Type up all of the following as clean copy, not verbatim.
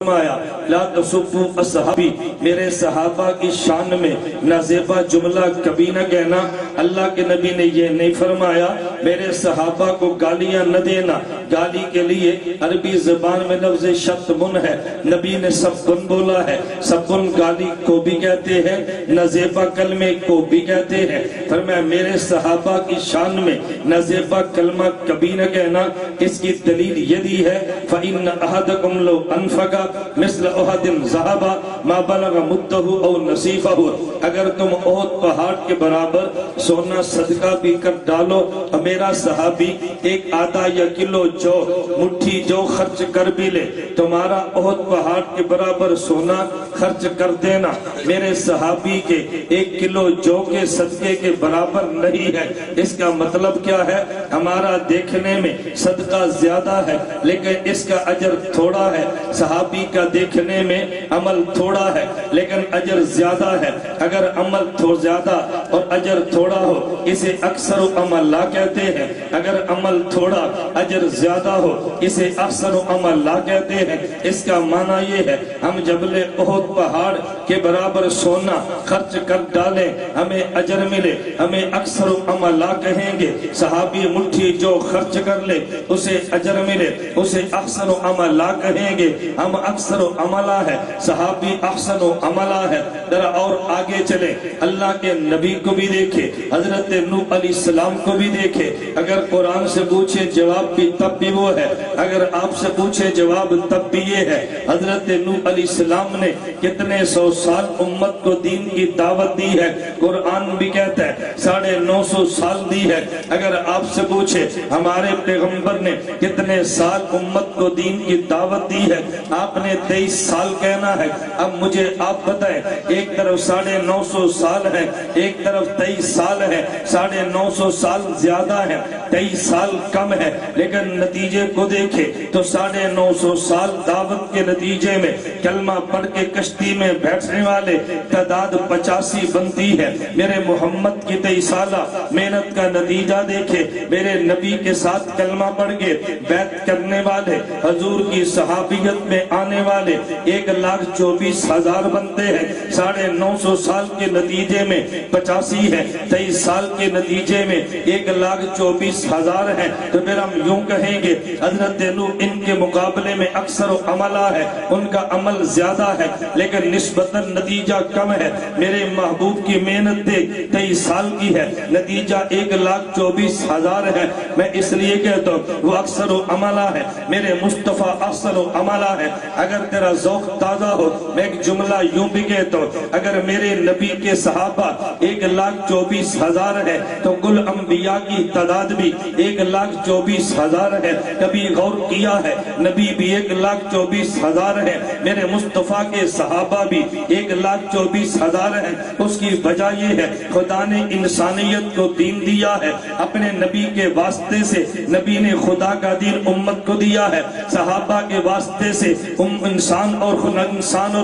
فرمایا لا تسبوا اصحابی، میرے صحابہ کی شان میں نازیبا جملہ کبھی نہ کہنا۔ اللہ کے نبی نے یہ نہیں فرمایا میرے صحابہ کو گالیاں نہ دینا، گالی کے لیے عربی زبان میں لفظ شتمن ہے، نبی نے سبن بولا ہے، سبن گالی کو بھی کہتے ہیں، نازیبا کلمے کو بھی کہتے ہیں۔ فرمایا میرے صحابہ کی شان میں نازیبا کلمہ کبھی نہ کہنا۔ اس کی دلیل یہ دی ہے فَإِنَّ أَحَدَكُمْ لَوْ أَنفَقَ مثل احد ذهب ما بلغ مده او نصیفه، اگر تم احد پہاڑ کے برابر سونا صدقہ بھی کر ڈالو، میرا صحابی ایک آدھا یا کلو جو مٹھی جو خرچ کر بھی لے، تمہارا احد پہاڑ کے برابر سونا خرچ کر دینا میرے صحابی کے ایک کلو جو کے صدقے کے برابر نہیں ہے۔ اس کا مطلب کیا ہے؟ ہمارا دیکھنے میں صدقہ زیادہ ہے لیکن اس کا اجر تھوڑا ہے، صحابی کا دیکھنے میں عمل تھوڑا ہے لیکن اجر زیادہ ہے۔ اگر عمل زیادہ اور اجر تھوڑا ہو اسے اکثر عمل لا کہتے ہیں، اگر عمل تھوڑا اجر زیادہ ہو اسے اکثر عمل لا کہتے ہیں۔ اس کا معنی یہ ہے ہم جبل احد پہاڑ کے برابر سونا خرچ کر ڈالیں ہمیں اجر ملے، ہمیں اکثر عمل لا کہیں گے۔ صحابی مٹھی جو خرچ کر لے اسے اجر ملے، اسے اکثر عمل لا کہیں گے، ہم اکثر و عملہ ہے، صحابی احسن و عملہ ہے۔ ذرا اور آگے چلیں، اللہ کے نبی کو بھی دیکھے، حضرت نوح علیہ السلام کو بھی دیکھے۔ اگر قرآن سے پوچھے جواب بھی تب بھی وہ ہے، اگر آپ سے پوچھے جواب تب بھی یہ ہے۔ حضرت نوح علیہ السلام نے کتنے سو سال امت کو دین کی دعوت دی ہے، قرآن بھی کہتا ہے 950 سال دی ہے۔ اگر آپ سے پوچھے ہمارے پیغمبر نے کتنے سال امت کو دین کی دعوت دی ہے، آپ نے 23 سال کہنا ہے۔ اب مجھے آپ بتائیں، ایک طرف 950 سال ہے، ایک طرف 23 سال ہے، 950 سال زیادہ ہے، 23 سال کم ہے، لیکن نتیجے کو دیکھے تو 950 سال دعوت کے نتیجے میں کلمہ پڑھ کے کشتی میں بیٹھنے والے تعداد 85 بنتی ہے۔ میرے محمد کی 23 سالہ محنت کا نتیجہ دیکھے، میرے نبی کے ساتھ کلمہ پڑھ کے بیعت کرنے والے، حضور کی صحابیت میں آنے والے 1,24,000 بنتے ہیں۔ 950 سال کے نتیجے میں 85 ہے، 23 سال کے نتیجے میں 1,24,000 ہے۔ تو پھر ہم یوں کہیں گے حضرت نوح ان کے مقابلے میں اکثر و عملہ ہے، ان کا عمل زیادہ ہے لیکن نسبتاً نتیجہ کم ہے۔ میرے محبوب کی محنت 23 سال کی ہے، نتیجہ 1,24,000 ہے۔ میں اس لیے کہتا ہوں وہ اکثر و عملہ ہے، میرے مصطفیٰ اکثر و عملہ ہے۔ اگر تیرا ذوق تازہ ہو میں ایک جملہ یوں بھی کہتا ہوں، اگر میرے نبی کے صحابہ 1,24,000 ہے تو کل انبیاء کی تعداد بھی 1,24,000 ہے۔ کبھی غور کیا ہے نبی بھی 1,24,000 ہے، میرے مصطفیٰ کے صحابہ بھی 1,24,000 ہے۔ اس کی وجہ یہ ہے خدا نے انسانیت کو دین دیا ہے اپنے نبی کے واسطے سے، نبی نے خدا کا دین امت کو دیا ہے، صحابہ کے واسطے سے انسان اور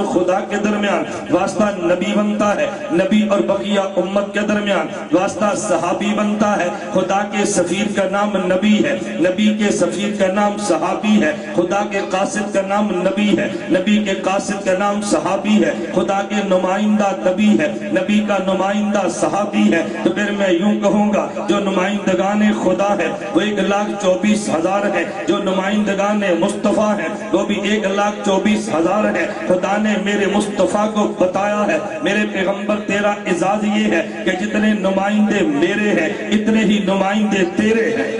خدا کے درمیان واسطہ نبی بنتا ہے، نبی اور بقیہ امت کے درمیان واسطہ صحابی بنتا ہے۔ خدا کے سفیر کا نام نبی ہے، نبی کے سفیر کا نام صحابی ہے، خدا کے قاصد کا نام نبی ہے، نبی کے قاصد کا نام صحابی ہے، خدا کے نمائندہ نبی ہے، نبی کا نمائندہ صحابی ہے۔ تو پھر میں یوں کہوں گا جو نمائندگان خدا ہے وہ 1,24,000 ہے، جو نمائندگان مصطفیٰ ہیں وہ بھی 1,24,000 ہے۔ خدا نے میرے مصطفیٰ کو بتایا ہے، میرے پیغمبر تیرا اعزاز یہ ہے کہ جتنے نمائندے میرے ہیں اتنے ہی نمائندے تیرے ہیں،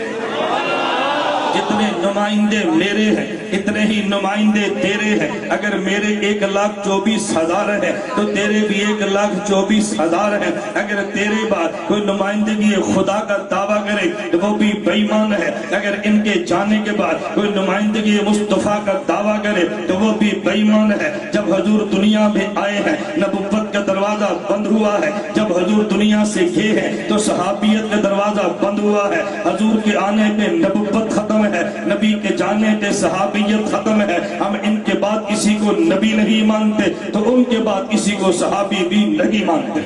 جتنے نمائندے میرے ہیں اتنے ہی نمائندے تیرے ہیں۔ اگر میرے 1,24,000 ہے تو تیرے بھی 1,24,000 ہے۔ اگر تیرے بعد کوئی نمائندگی خدا کا دعویٰ کرے تو وہ بھی بے ایمان ہے، اگر ان کے جانے کے بعد کوئی نمائندگی مصطفیٰ کا دعویٰ کرے تو وہ بھی بے ایمان ہے۔ جب حضور دنیا میں آئے ہیں نبوت کا دروازہ بند ہوا ہے، جب حضور دنیا سے گئے ہیں تو صحابیت کا دروازہ بند ہوا ہے۔ حضور کے آنے پہ نبوت ختم ہے، نبی کے جانے پہ صحابیت ختم ہے۔ ہم ان کے بعد کسی کو نبی نہیں مانتے تو ان کے بعد کسی کو صحابی بھی نہیں مانتے۔